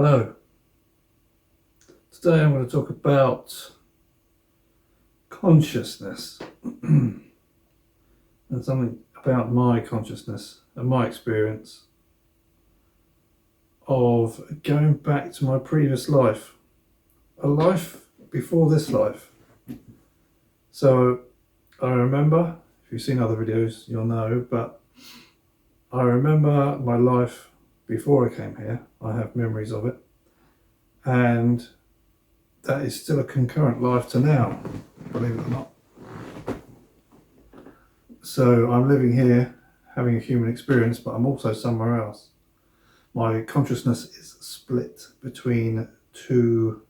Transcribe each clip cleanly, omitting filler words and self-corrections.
Hello. Today I'm going to talk about consciousness and something about my consciousness and my experience of going back to my previous life, a life before this life. So I remember, if you've seen other videos you'll know, but I remember my life before I came here. I have memories of it, and that is still a concurrent life to now, believe it or not. So I'm living here, having a human experience, but I'm also somewhere else. My consciousness is split between two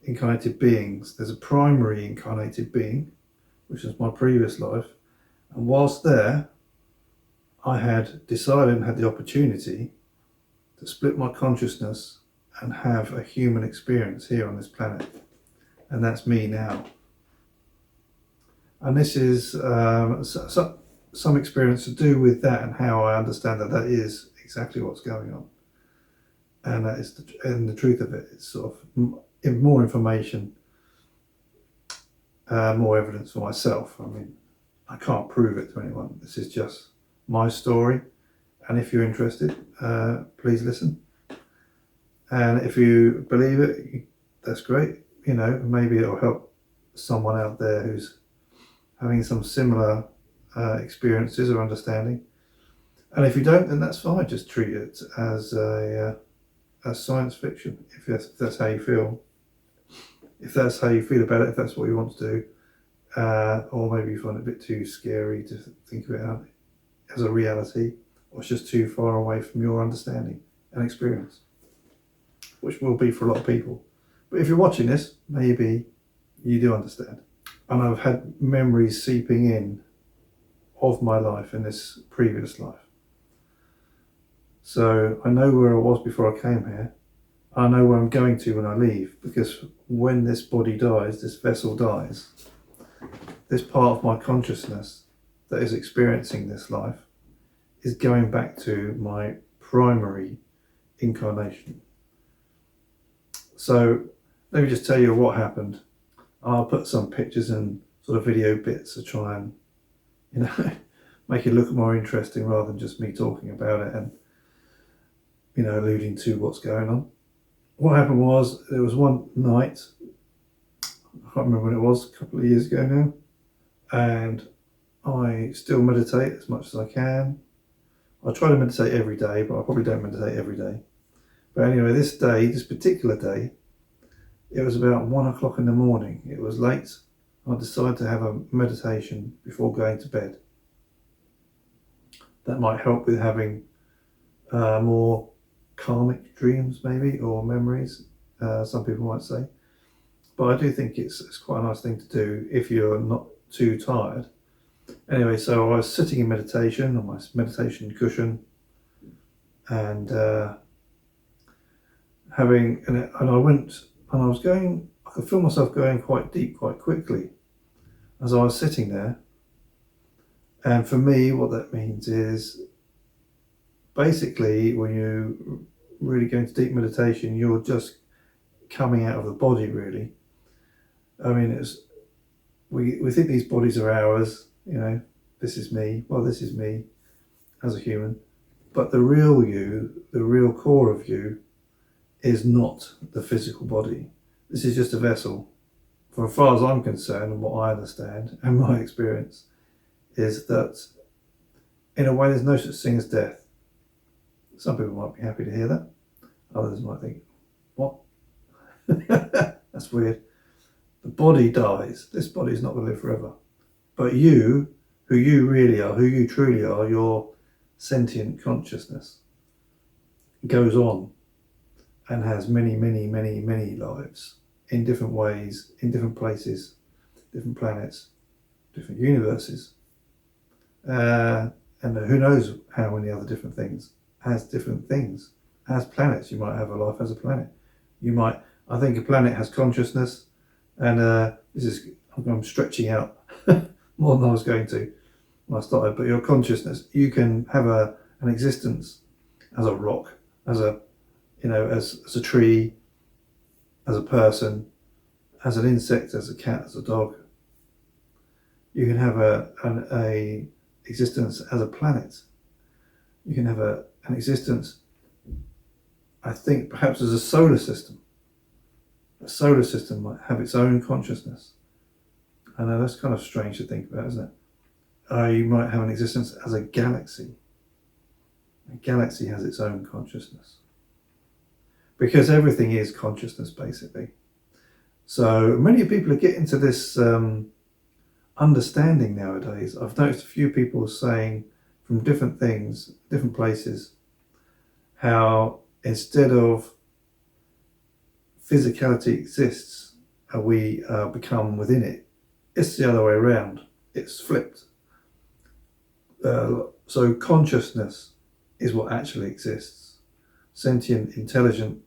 incarnated beings. There's a primary incarnated being, which is my previous life, and whilst there, I had decided and had the opportunity to split my consciousness and have a human experience here on this planet, and that's me now. And this is some experience to do with that and how I understand that is exactly what's going on, and that is the truth of it. It's sort of more information, more evidence for myself. I mean, I can't prove it to anyone. This is just my story, and if you're interested, please listen. And if you believe it, that's great. You know, maybe it'll help someone out there who's having some similar experiences or understanding. And if you don't, then that's fine. Just treat it as science fiction, if that's how you feel. If that's how you feel about it, if that's what you want to do, or maybe you find it a bit too scary to think of it as a reality, or it's just too far away from your understanding and experience, which will be for a lot of people. But if you're watching this, maybe you do understand. And I've had memories seeping in of my life in this previous life. So I know where I was before I came here. I know where I'm going to when I leave, because when this body dies, this vessel dies, this part of my consciousness that is experiencing this life is going back to my primary incarnation. So let me just tell you what happened. I'll put some pictures and sort of video bits to try and, make it look more interesting rather than just me talking about it and, alluding to what's going on. What happened was, there was one night, I can't remember when it was, a couple of years ago now, and I still meditate as much as I can. I try to meditate every day, but I probably don't meditate every day. But anyway, this particular day, it was about 1 o'clock in the morning. It was late. I decided to have a meditation before going to bed. That might help with having more karmic dreams, maybe, or memories, some people might say. But I do think it's quite a nice thing to do if you're not too tired. Anyway, so I was sitting in meditation on my meditation cushion, and I went, and I could feel myself going quite deep quite quickly as I was sitting there. And for me, what that means is, basically, when you really go into deep meditation, you're just coming out of the body, really. I mean, we think these bodies are ours, this is me. Well, this is me as a human. But the real you, the real core of you, is not the physical body. This is just a vessel. For as far as I'm concerned, and what I understand and my experience, is that in a way there's no such thing as death. Some people might be happy to hear that. Others might think, what? That's weird. The body dies. This body is not going to live forever. But you, who you really are, who you truly are, your sentient consciousness, goes on and has many, many, many, many lives in different ways, in different places, different planets, different universes. And who knows how many other different things, as planets. You might have a life as a planet. I think a planet has consciousness, and I'm stretching out more than I was going to when I started, but your consciousness, you can have an existence as a rock, as a as a tree, as a person, as an insect, as a cat, as a dog. You can have a existence as a planet. You can have an existence, I think, perhaps as a solar system. A solar system might have its own consciousness. I know that's kind of strange to think about, isn't it? You might have an existence as a galaxy. A galaxy has its own consciousness. Because everything is consciousness, basically. So many people are getting to this understanding nowadays. I've noticed a few people saying from different things, different places, how instead of physicality exists and we become within it, it's the other way around. It's flipped. So consciousness is what actually exists. Sentient, intelligent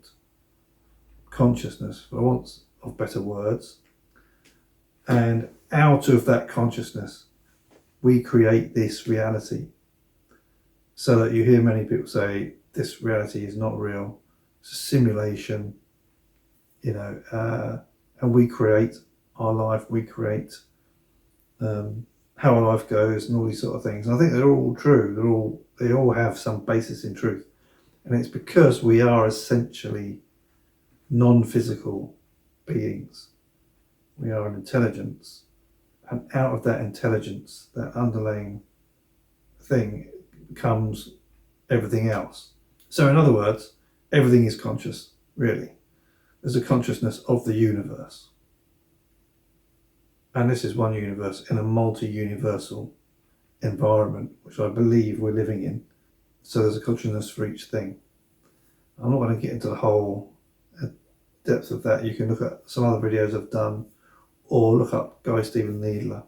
consciousness, for want of better words. And out of that consciousness, we create this reality. So that you hear many people say, this reality is not real. It's a simulation, and we create our life, we create how our life goes and all these sort of things. And I think they're all true. They all have some basis in truth. And it's because we are essentially non-physical beings. We are an intelligence. And out of that intelligence, that underlying thing, comes everything else. So in other words, everything is conscious, really. There's a consciousness of the universe. And this is one universe in a multi-universal environment, which I believe we're living in. So there's a consciousness for each thing. I'm not going to get into the whole depth of that. You can look at some other videos I've done, or look up Guy Stephen Needler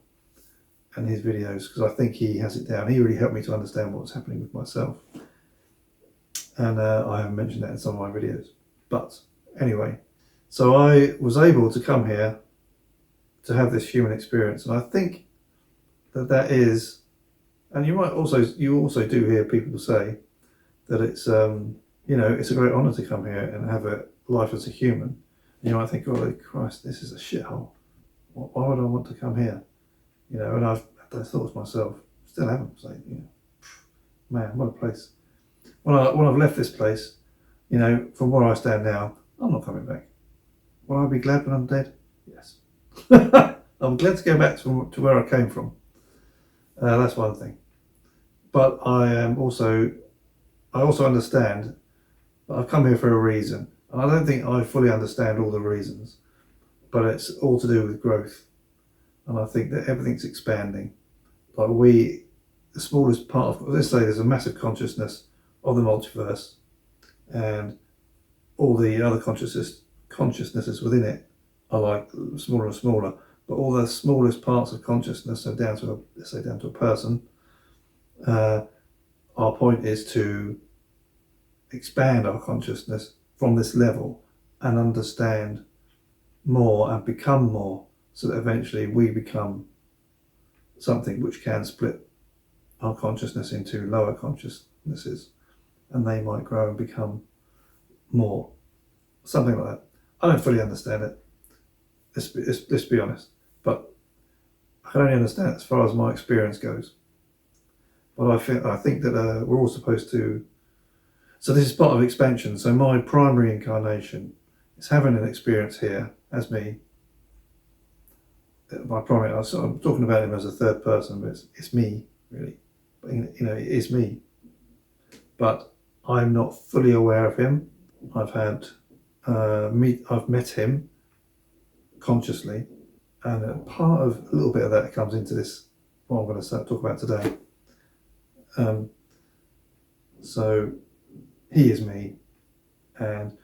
and his videos, because I think he has it down. He really helped me to understand what's happening with myself. And I haven't mentioned that in some of my videos. But anyway, so I was able to come here to have this human experience. And I think that is, and you also do hear people say that it's, it's a great honour to come here and have a life as a human. And you might think, oh Christ, this is a shithole. Why would I want to come here? And I've had those thoughts myself. Still haven't. So, man, what a place. When I've left this place, from where I stand now, I'm not coming back. Will I be glad when I'm dead? Yes. I'm glad to go back to where I came from. That's one thing. But I also understand that I've come here for a reason. And I don't think I fully understand all the reasons, but it's all to do with growth. And I think that everything's expanding. Like the smallest part of, let's say there's a massive consciousness of the multiverse, and all the other consciousnesses within it are like smaller and smaller. But all the smallest parts of consciousness are down to a person. Our point is to expand our consciousness from this level and understand more and become more, so that eventually we become something which can split our consciousness into lower consciousnesses, and they might grow and become more, something like that. I don't fully understand it. Let's be honest, but I can only understand it as far as my experience goes. But I think that we're all supposed to. So this is part of expansion. So my primary incarnation is having an experience here as me. I'm talking about him as a third person, but it's me really. But, it is me. But I'm not fully aware of him. I've met him consciously, and a little bit of that comes into this, what I'm going to talk about today. So he is me, and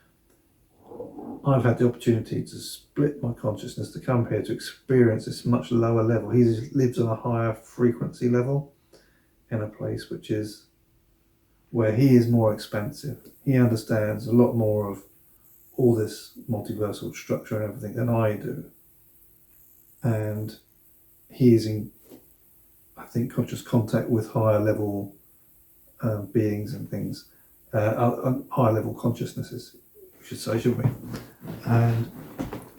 I've had the opportunity to split my consciousness to come here to experience this much lower level. He lives on a higher frequency level in a place which is where he is more expansive. He understands a lot more of all this multiversal structure and everything than I do. And he is in, I think, conscious contact with higher level beings and things. higher level consciousnesses, we should say, shouldn't we? And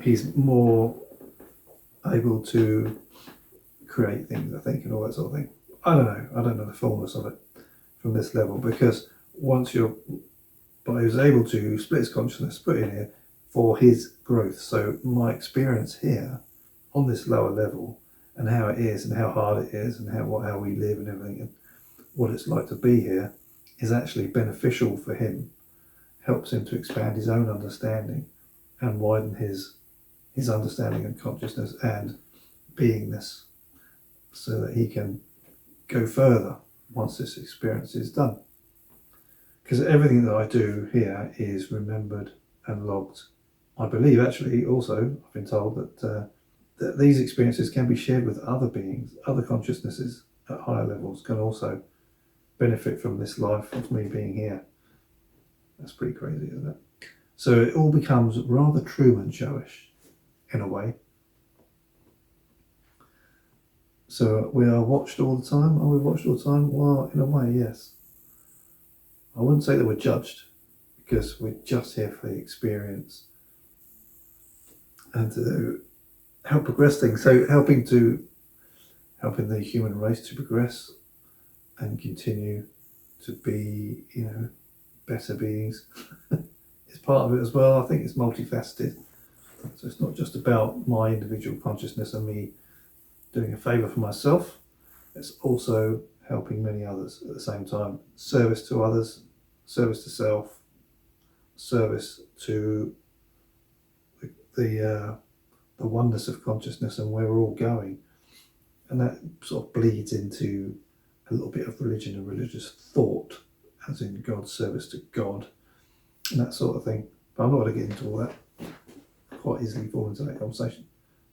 he's more able to create things, I think, and all that sort of thing. I don't know the fullness of it from this level, because once but he was able to split his consciousness, put it in here for his growth. So my experience here on this lower level, and how it is, and how hard it is, and how we live and everything, and what it's like to be here, is actually beneficial for him. Helps him to expand his own understanding and widen his understanding and consciousness and beingness, so that he can go further once this experience is done. Because everything that I do here is remembered and logged. I believe, actually, also, I've been told that these experiences can be shared with other beings, other consciousnesses at higher levels can also benefit from this life of me being here. That's pretty crazy, isn't it? So it all becomes rather Truman Showish, in a way. So we are watched all the time. Are we watched all the time? Well, in a way, yes. I wouldn't say that we're judged, because we're just here for the experience and to help progress things. So helping the human race to progress and continue to be, better beings is part of it as well. I think it's multifaceted. So it's not just about my individual consciousness and me doing a favour for myself. It's also helping many others at the same time. Service to others, service to self, service to the oneness of consciousness and where we're all going. And that sort of bleeds into a little bit of religion and religious thought, as in God's service to God and that sort of thing. But I'm not going to get into all that. I quite easily fall into that conversation.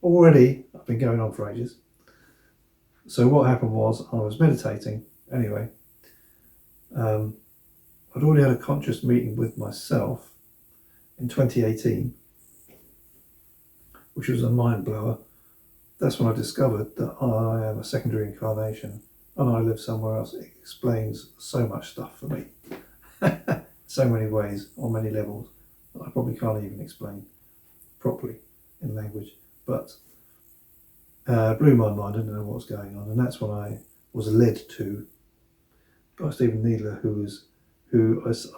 Already, I've been going on for ages. So what happened was, I was meditating anyway. I'd already had a conscious meeting with myself in 2018, which was a mind blower. That's when I discovered that I am a secondary incarnation and I live somewhere else. It explains so much stuff for me. So many ways, on many levels, that I probably can't even explain properly in language. But blew my mind. I didn't know what was going on. And that's when I was led to by Stephen Needler,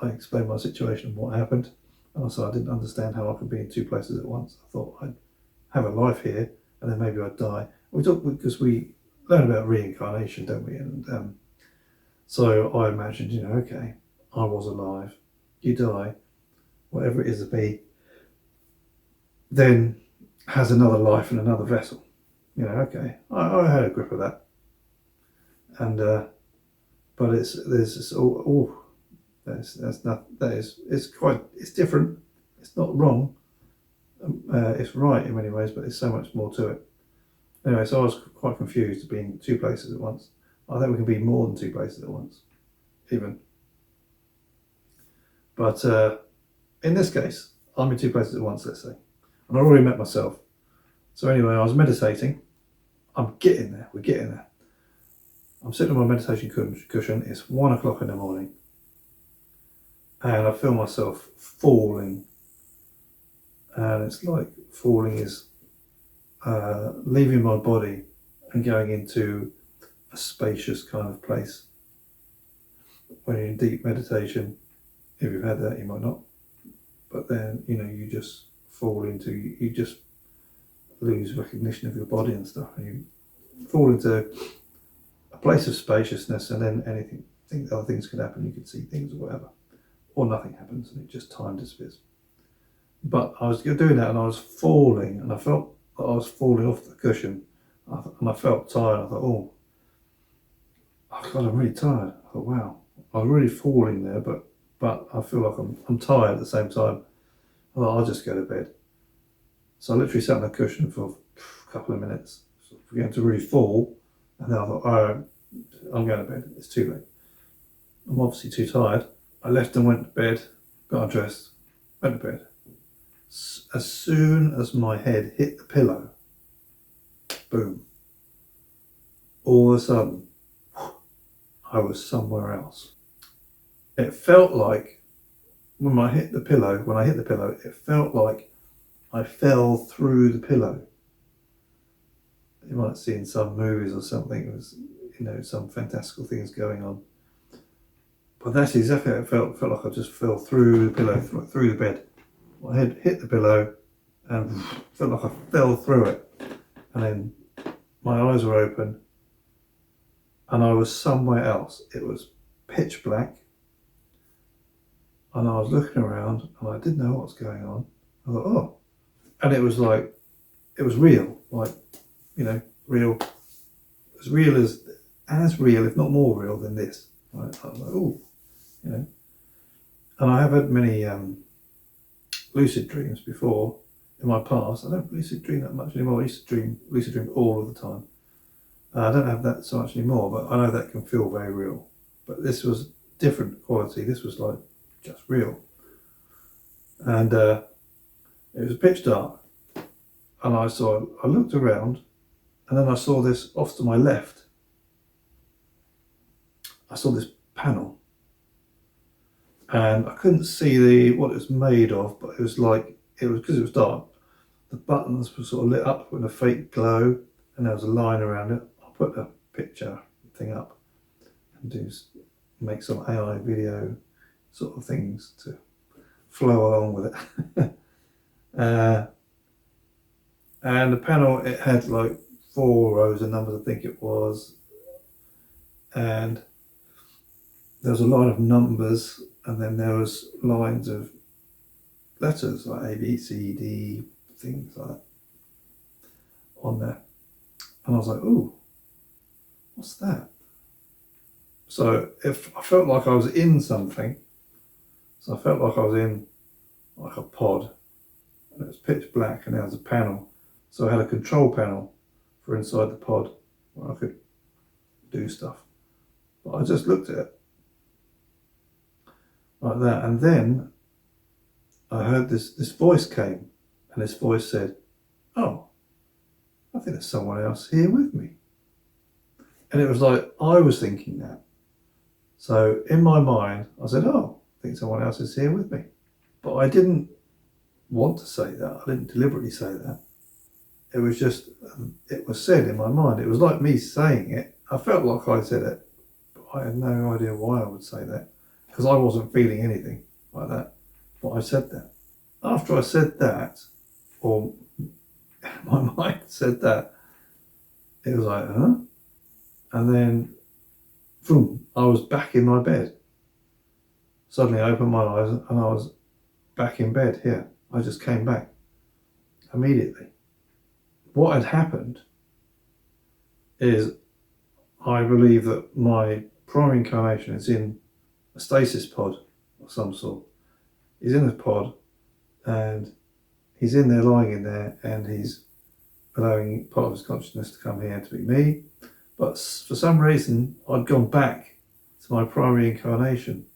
I explained my situation and what happened. And I said I didn't understand how I could be in two places at once. I thought I'd have a life here and then maybe I'd die. We talk because we learn about reincarnation, don't we? And so I imagined, okay, I was alive, you die, whatever it is of me, then has another life in another vessel. Okay, I had a grip of that. And but it's different. It's not wrong. It's right in many ways, but there's so much more to it. Anyway, so I was quite confused to be in two places at once. I think we can be more than two places at once, even. But in this case, I'm in two places at once, let's say. And I already met myself. So anyway, I was meditating. We're getting there. I'm sitting on my meditation cushion. It's 1 o'clock in the morning. And I feel myself falling. And it's like falling is leaving my body and going into a spacious kind of place. When you're in deep meditation, if you've had that, you might not. But then, you just fall into, you just lose recognition of your body and stuff. And you fall into a place of spaciousness, and then other things could happen. You could see things or whatever. Or nothing happens and it just time disappears. But I was doing that and I was falling, and I felt that I was falling off the cushion, and I felt tired. I thought, oh God, I'm really tired. I thought, wow, I was really falling there, but I feel like I'm tired at the same time. I thought, I'll just go to bed. So I literally sat on the cushion for a couple of minutes, began to really fall, and then I thought, oh, I'm going to bed. It's too late. I'm obviously too tired. I left and went to bed, got undressed, went to bed. As soon as my head hit the pillow, boom, all of a sudden, I was somewhere else. it felt like when I hit the pillow, it felt like I fell through the pillow. You might see in some movies or something, it was, some fantastical things going on. But that's exactly how it felt. It felt like I just fell through the pillow, through the bed. My head hit the pillow and felt like I fell through it. And then my eyes were open and I was somewhere else. It was pitch black. And I was looking around and I didn't know what was going on. I thought, oh. And it was like, it was real. Like, real. As real as real, if not more real than this. Right? I was like, oh. And I have had many lucid dreams before in my past. I don't lucid dream that much anymore. I used to lucid dream all of the time. I don't have that so much anymore, but I know that can feel very real. But this was different quality. This was like just real. And it was pitch dark. And I looked around and then I saw this off to my left. I saw this panel. And I couldn't see what it was made of, but it was because it was dark. The buttons were sort of lit up with a fake glow, and there was a line around it. I'll put the picture thing up and make some AI video sort of things to flow along with it. And the panel, it had like 4 rows of numbers, I think it was, and there was a line of numbers. And then there was lines of letters like A, B, C, D, things like that on there. And I was like, ooh, what's that? So I felt like I was in something. So I felt like I was in like a pod. And it was pitch black and there was a panel. So I had a control panel for inside the pod where I could do stuff. But I just looked at it. Like that, and then I heard this voice came, and this voice said, oh, I think there's someone else here with me. And it was like I was thinking that. So in my mind I said, oh, I think someone else is here with me. But I didn't want to say that. I didn't deliberately say that. It was just, it was said in my mind. It was like me saying it. I felt like I said it, but I had no idea why I would say that. Because I wasn't feeling anything like that, but I said that. After I said that, or my mind said that, it was like, huh? And then, boom, I was back in my bed. Suddenly I opened my eyes and I was back in bed here. I just came back immediately. What had happened is I believe that my prime incarnation is in a stasis pod of some sort. He's in a pod and he's in there, lying in there, and he's allowing part of his consciousness to come here to be me. But for some reason, I'd gone back to my primary incarnation.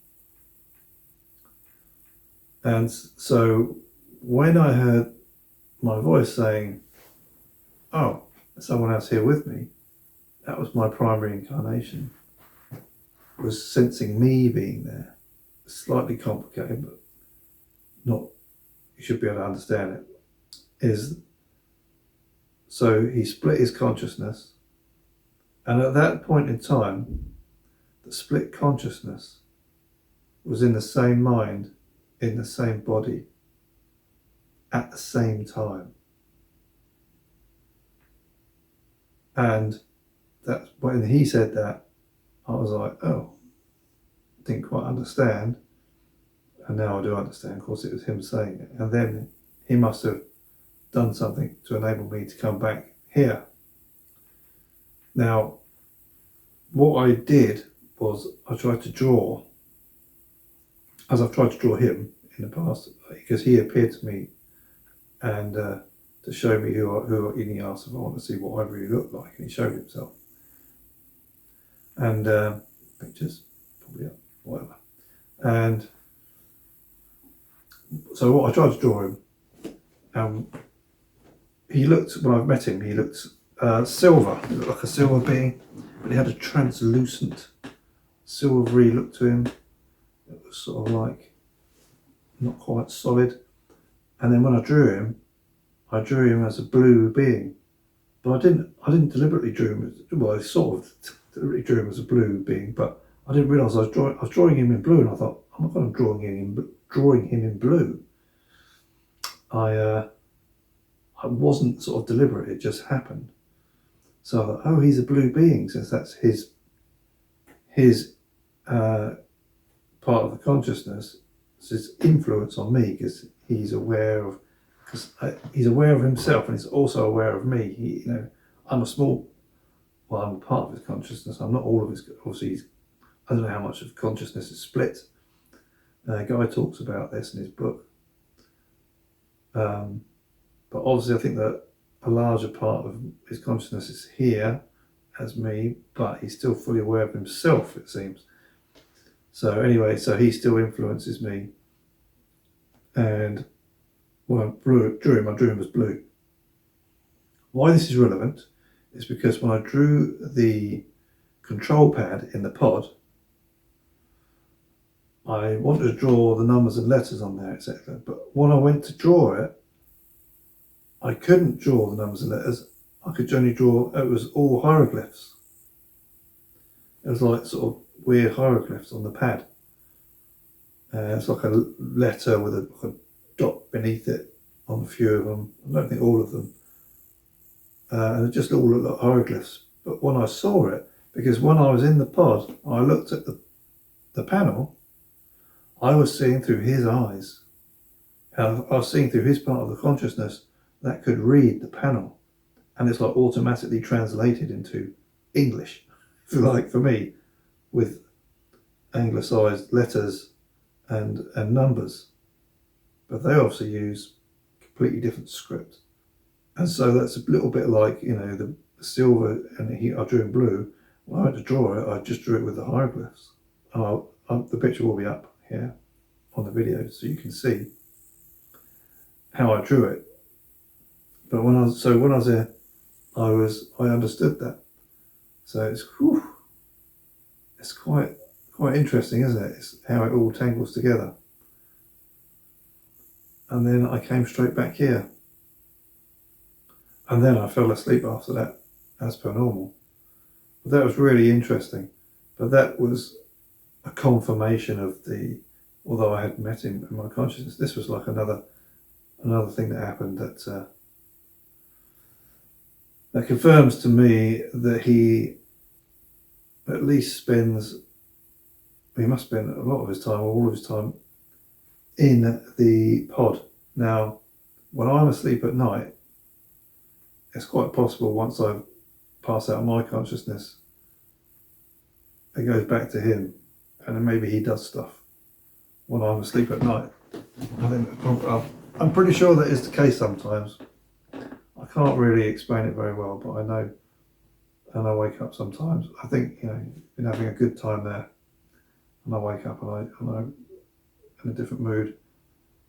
And so when I heard my voice saying, oh, there's someone else here with me, that was my primary incarnation. Was sensing me being there. Slightly complicated, but not, you should be able to understand it. So he split his consciousness, and at that point in time, the split consciousness was in the same mind, in the same body, at the same time. And that's when he said that, I was like, oh, didn't quite understand. And now I do understand. Of course, it was him saying it. And then he must have done something to enable me to come back here. Now, what I did was I tried to draw, as I've tried to draw him in the past, because he appeared to me and to show me who he asked if I want to see what I really looked like, and he showed himself. And pictures, probably up, whatever. And so what I tried to draw him, he looked, when I met him, he looked silver. He looked like a silver being, but he had a translucent, silvery look to him. was sort of like not quite solid. And then when I drew him as a blue being. But I didn't deliberately draw him as, well, I sort of deliberately drew him as a blue being, but I didn't realise I was drawing him in blue, and I thought, I'm not going to drawing him in blue. I wasn't sort of deliberate, it just happened. So I thought, oh, he's a blue being, since that's his part of the consciousness. It's his influence on me, because he's aware of himself, and he's also aware of me. I'm a part of his consciousness. I'm not all of his. Obviously, I don't know how much of consciousness is split. Guy talks about this in his book. But obviously I think that a larger part of his consciousness is here as me, but he's still fully aware of himself, it seems. So anyway, so he still influences me. And when I drew him as blue. Why this is relevant is because when I drew the control pad in the pod, I wanted to draw the numbers and letters on there, etc. But when I went to draw it, I couldn't draw the numbers and letters. I could only draw, it was all hieroglyphs. It was like sort of weird hieroglyphs on the pad. It's like a letter with a dot beneath it on a few of them. I don't think all of them. And it just all looked like hieroglyphs. But when I saw it, because when I was in the pod, I looked at the panel, I was seeing through his eyes. And I was seeing through his part of the consciousness that could read the panel. And it's like automatically translated into English, if you like, for me, with anglicised letters and numbers. But they obviously use completely different script. And so that's a little bit like, the silver, and I drew in blue. When I went to draw it, I just drew it with the hieroglyphs. The picture will be up here on the video, so you can see how I drew it. But when I was there, I understood that. So it's quite interesting, isn't it? It's how it all tangles together. And then I came straight back here. And then I fell asleep after that, as per normal. But that was really interesting. But that was a confirmation of although I had met him in my consciousness, this was like another thing that happened that confirms to me that he at least he must spend a lot of his time, or all of his time, in the pod. Now, when I'm asleep at night, it's quite possible once I've passed out of my consciousness, it goes back to him, and then maybe he does stuff when I'm asleep at night. I'm pretty sure that is the case sometimes. I can't really explain it very well, but I know, and I wake up sometimes. I think, been having a good time there, and I wake up and I'm in a different mood.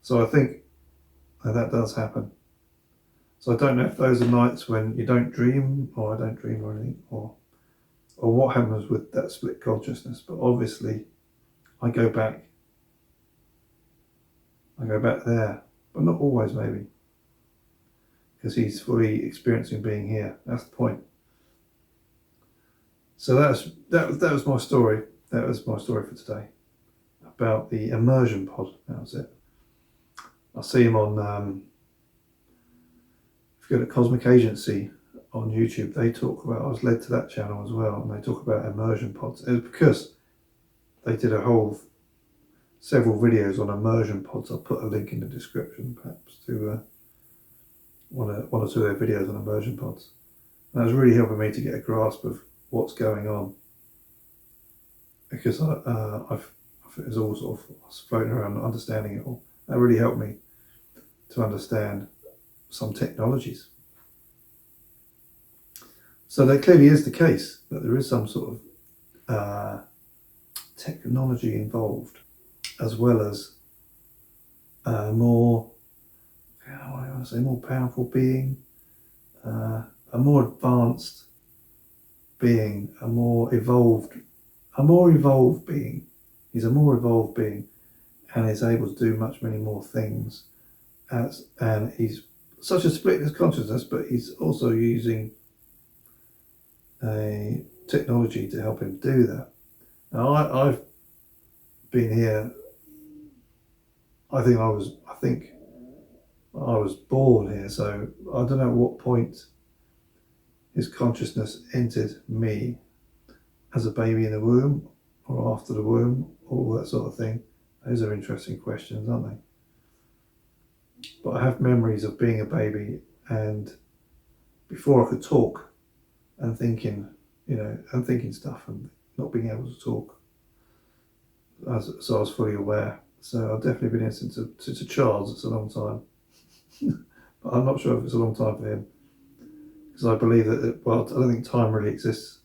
So I think that does happen. So I don't know if those are nights when you don't dream, or I don't dream or anything, or what happens with that split consciousness. But obviously I go back there, but not always, maybe, because he's fully experiencing being here. That's the point. So that was my story. That was my story for today about the Immersion Pod. That was it. I see him on if you go to Cosmic Agency on YouTube, they talk about, I was led to that channel as well, and they talk about immersion pods. It's because they did several videos on immersion pods. I'll put a link in the description, perhaps, to one or two of their videos on immersion pods. And that was really helping me to get a grasp of what's going on, because it was all sort of, I was floating around understanding it all. That really helped me to understand some technologies. So that clearly is the case, that there is some sort of technology involved, as well as more powerful being, a more advanced being, a more evolved being. He's a more evolved being, and is able to do many more things. And he's such a split in his consciousness, but he's also using a technology to help him do that. Now I've been here. I think I was born here, so I don't know at what point his consciousness entered me, as a baby in the womb or after the womb, all that sort of thing. Those are interesting questions, aren't they? But I have memories of being a baby and before I could talk and thinking, and thinking stuff and not being able to talk. So I was fully aware. So I've definitely been innocent to Charles. It's a long time. But I'm not sure if it's a long time for him. Because I believe that, I don't think time really exists.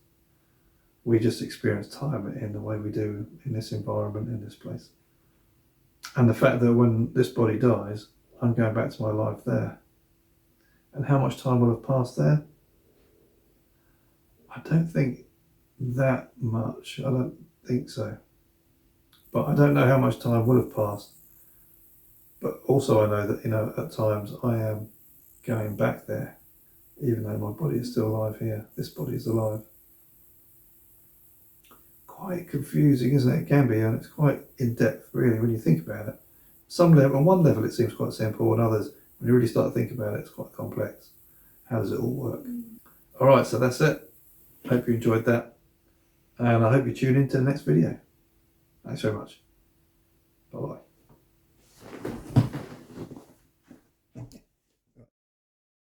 We just experience time in the way we do in this environment, in this place. And the fact that when this body dies, I'm going back to my life there. And how much time will have passed there? I don't think that much. I don't think so. But I don't know how much time will have passed. But also I know that, at times I am going back there, even though my body is still alive here. This body is alive. Quite confusing, isn't it? It can be, and it's quite in-depth, really, when you think about it. On one level it seems quite simple, and others, when you really start to think about it, it's quite complex. How does it all work? All right, so that's it. Hope you enjoyed that, and I hope you tune in to the next video. Thanks very much. Bye-bye.